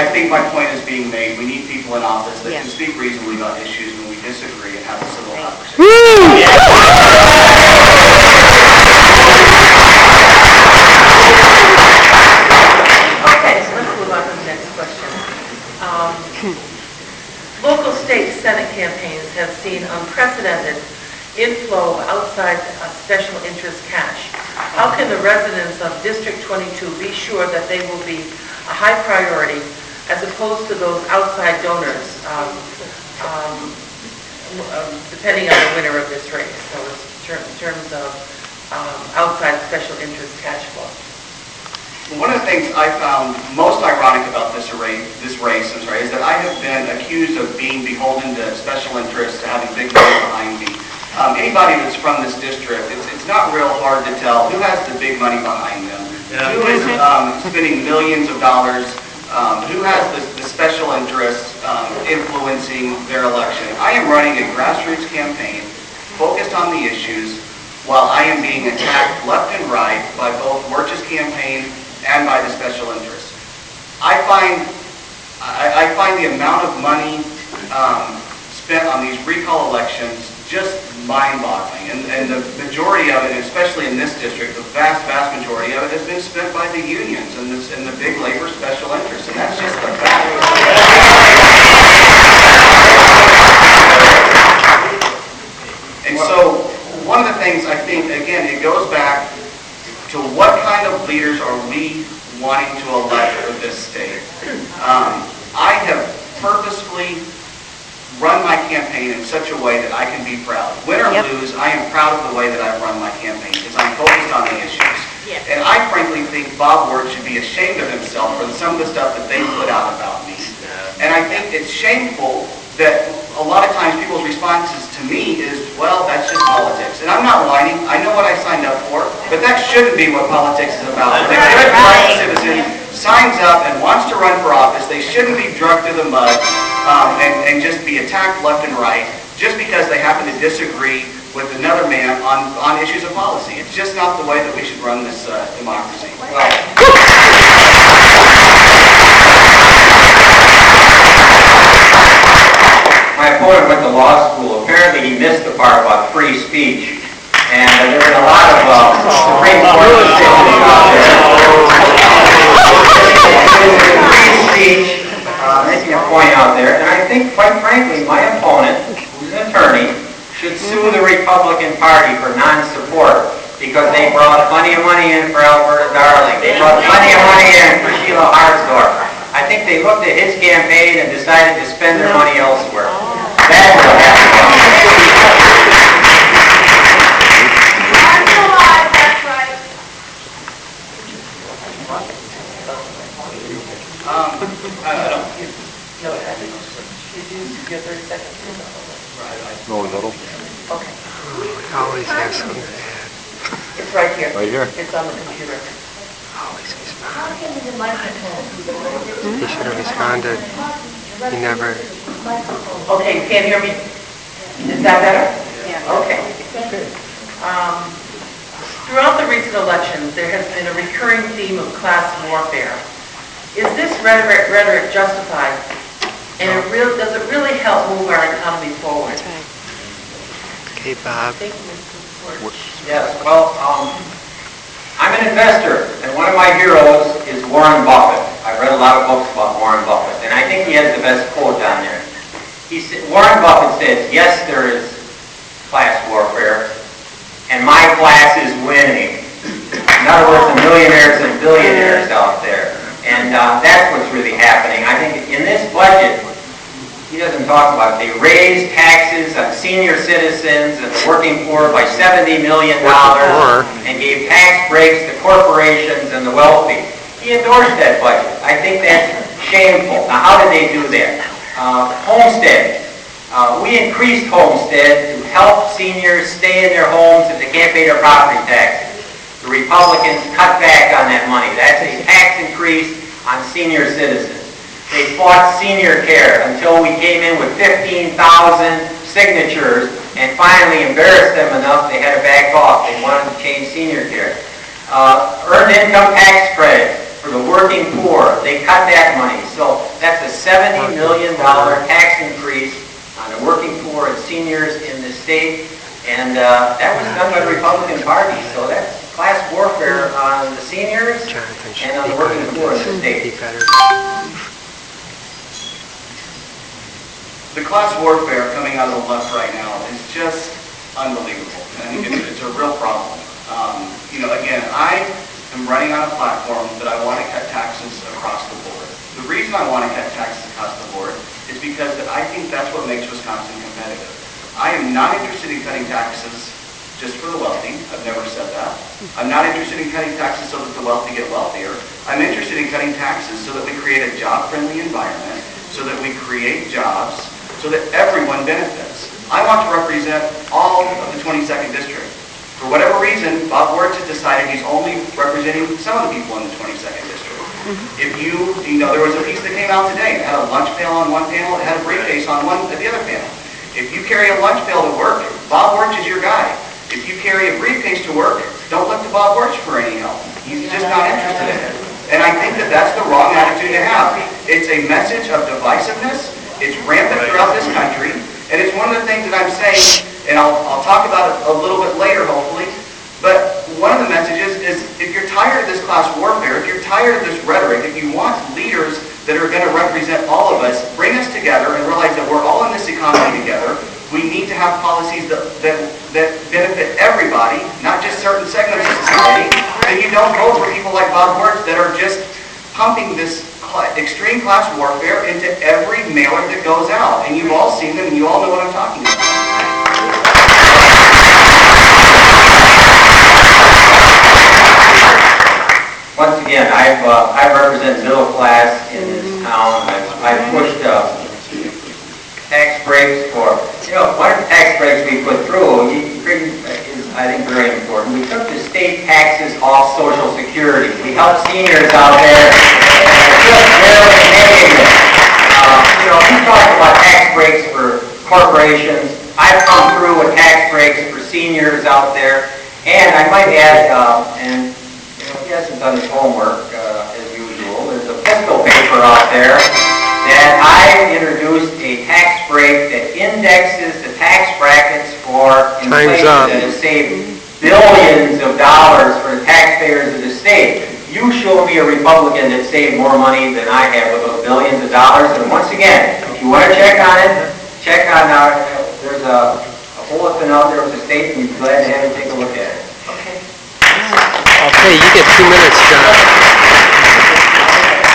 I think my point is being made. We need people in office that Yeah. can speak reasonably about issues when we disagree and have a civil Right. conversation. Okay, so let's move on to the next question. Local state Senate campaigns have seen unprecedented inflow of outside special interest cash. How can the residents of District 22 be sure that they will be a high priority as opposed to those outside donors, depending on the winner of this race? So in terms of outside special interest cash flow. One of the things I found most ironic about this race, is that I have been accused of being beholden to special interests, to having big money behind me. Anybody that's from this district, it's not real hard to tell who has the big money behind them, who is spending millions of dollars, who has the special interests influencing their election. I am running a grassroots campaign focused on the issues while I am being attacked left and right by both Wirch's campaign and by the special interests. I find the amount of money spent on these recall elections just mind-boggling, and the majority of it, especially in this district, the vast majority of it has been spent by the unions and the big labor special interests, and that's just the fact. And so, one of the things I think, again, it goes back to what kind of leaders are we wanting to elect for this state. I have purposefully run my campaign in such a way that I can be proud. Win or lose, I am proud of the way that I've run my campaign because I'm focused on the issues. Yes. And I frankly think Bob Wirch should be ashamed of himself for some of the stuff that they put out about me. And I think it's shameful that a lot of times people's responses to me is, well, that's just politics. And I'm not whining. I know what I signed up for, but that shouldn't be what politics is about. When a good private citizen signs up and wants to run for office, they shouldn't be drugged to the mud and just be attacked left and right just because they happen to disagree with another man on issues of policy. It's just not the way that we should run this democracy. My opponent went to law school. Apparently he missed the part about free speech. And there were a lot of Supreme Court decisions out there. Free speech, making a point out there. And I think, quite frankly, my opponent, who's an attorney, should sue the Republican Party for non-support because they brought plenty of money in for Alberta Darling. They brought plenty of money in for Sheila Hartsdorf. I think they looked at his campaign and decided to spend their money elsewhere. That's what happened. That's right. I don't. No, I think you use your 30 seconds. No, little. Okay. I always have something to add. It's right here. Right here. It's on the computer. Always respond. He should have responded. He never. Okay, you can't hear me? Is that better? Yeah. Okay. Throughout the recent elections, there has been a recurring theme of class warfare. Is this rhetoric justified? And does it really help move our economy forward? That's right. Okay, Bob. Thank you, Mr. Wirch. Yes, well, I'm an investor, and one of my heroes is Warren Buffett. I've read a lot of books about Warren Buffett, and I think he has the best quote down there. Warren Buffett says, yes, there is class warfare, and my class is winning. In other words, the millionaires and billionaires out there. And that's what's really happening. I think in this budget, he doesn't talk about it. They raised taxes on senior citizens and the working poor by $70 million and gave tax breaks to corporations and the wealthy. He endorsed that budget. I think that's shameful. Now, how did they do that? Homestead. We increased Homestead to help seniors stay in their homes if they can't pay their property taxes. The Republicans cut back on that money. That's a tax increase on senior citizens. They fought senior care until we came in with 15,000 signatures and finally embarrassed them enough they had to back off. They wanted to change senior care. Earned income tax credit for the working poor. They cut that money. So That's a $70 million tax increase on the working poor and seniors in the state, and that was done by the Republican Party. So that's class warfare on the seniors Jonathan should and on be the working better. poor in the Be state. better. The class warfare coming out of the left right now is just unbelievable. I think it's a real problem. Again, I am running on a platform that I want to cut taxes across the board. The reason I want to cut taxes across the board is because I think that's what makes Wisconsin competitive. I am not interested in cutting taxes just for the wealthy. I've never said that. I'm not interested in cutting taxes so that the wealthy get wealthier. I'm interested in cutting taxes so that we create a job-friendly environment, so that we create jobs, so that everyone benefits. I want to represent all of the 22nd District. For whatever reason, Bob Wirch has decided he's only representing some of the people in the 22nd District. If there was a piece that came out today. It had a lunch pail on one panel. It had a briefcase on the other panel. If you carry a lunch pail to work, Bob Wirch is your guy. If you carry a briefcase to work, don't look to Bob Wirch for any help. He's just not interested in it. And I think that that's the wrong attitude to have. It's a message of divisiveness. It's rampant throughout this country. And it's one of the things that I'm saying, and I'll talk about it a little bit later, hopefully. But one of the messages is, if you're tired of this class warfare, if you're tired of this rhetoric, if you want leaders that are going to represent all of us, bring us together and realize that we're all in this economy together. We need to have policies that benefit everybody, not just certain segments of society. And you don't vote for people like Bob Wirch that are just pumping this extreme class warfare into every mailer that goes out. And you've all seen them, and you all know what I'm talking about. Once again, I represent middle class in this town. I've pushed tax breaks for, one of the tax breaks we put through is, I think, very important. We took the state taxes off Social Security. We helped seniors out there, and just barely making it. We talk about tax breaks for corporations. I've come through with tax breaks for seniors out there, and I might add, and he hasn't done his homework, as usual. There's a fiscal paper out there that I introduced a tax break that indexes the tax brackets for inflation that has saved billions of dollars for the taxpayers of the state. You show me a Republican that saved more money than I have with those billions of dollars. And once again, if you want to check on it, check on there's a bulletin out there with the state, and we'd be glad to have you take a look at it. Okay, you get 2 minutes, John.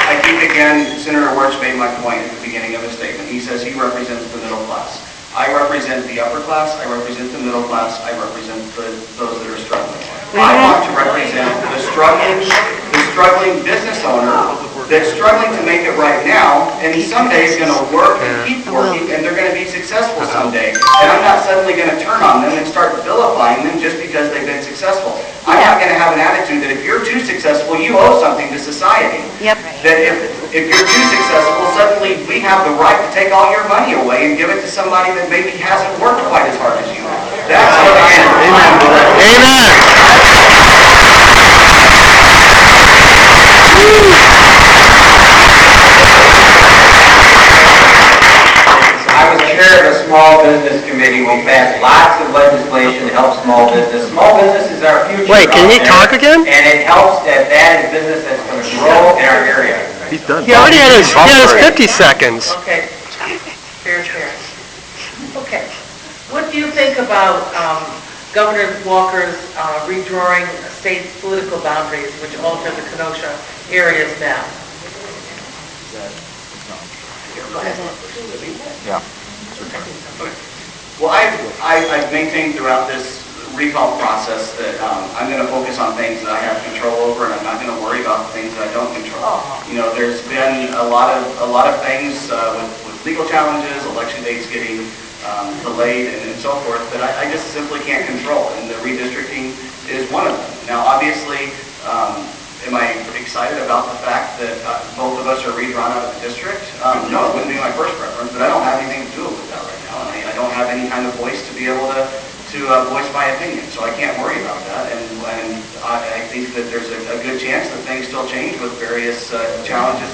I think, again, Senator Wirch made my point at the beginning of his statement. He says he represents the middle class. I represent the upper class. I represent the middle class. I represent those that are struggling. I want to represent the struggling business owner that's struggling to make it right now, and he someday is going to work and keep working, and they're going to be successful someday. And I'm not suddenly going to turn on them and start vilifying them just because they've been successful. I'm not going to have an attitude that if you're too successful, you owe something to society. Yep. That if you're too successful, suddenly we have the right to take all your money away and give it to somebody that maybe hasn't worked quite as hard as you. That's what I am. I was chair of a small business committee. We passed lots of legislation to help small business. Small business is our future. Wait, can he talk again? And it helps that is business that's going to grow in our area. He's done. He already had his 50 seconds. Okay, fair. Okay, what do you think about Governor Walker's redrawing state political boundaries, which alter the Kenosha area's map? Yeah. Well, I've maintained throughout this recall process that I'm going to focus on things that I have control over, and I'm not going to worry about the things that I don't control. There's been a lot of things with legal challenges, election dates getting delayed, and so forth that I just simply can't control, and the redistricting is one of them. Now, obviously, am I excited about the fact that both of us are redrawn out of the district? No, it wouldn't be my first preference, but I don't have anything to do with that right now, and I don't have any kind of voice to be able to voice my opinion, so I can't worry about that, and I think that there's a good chance that things still change with various challenges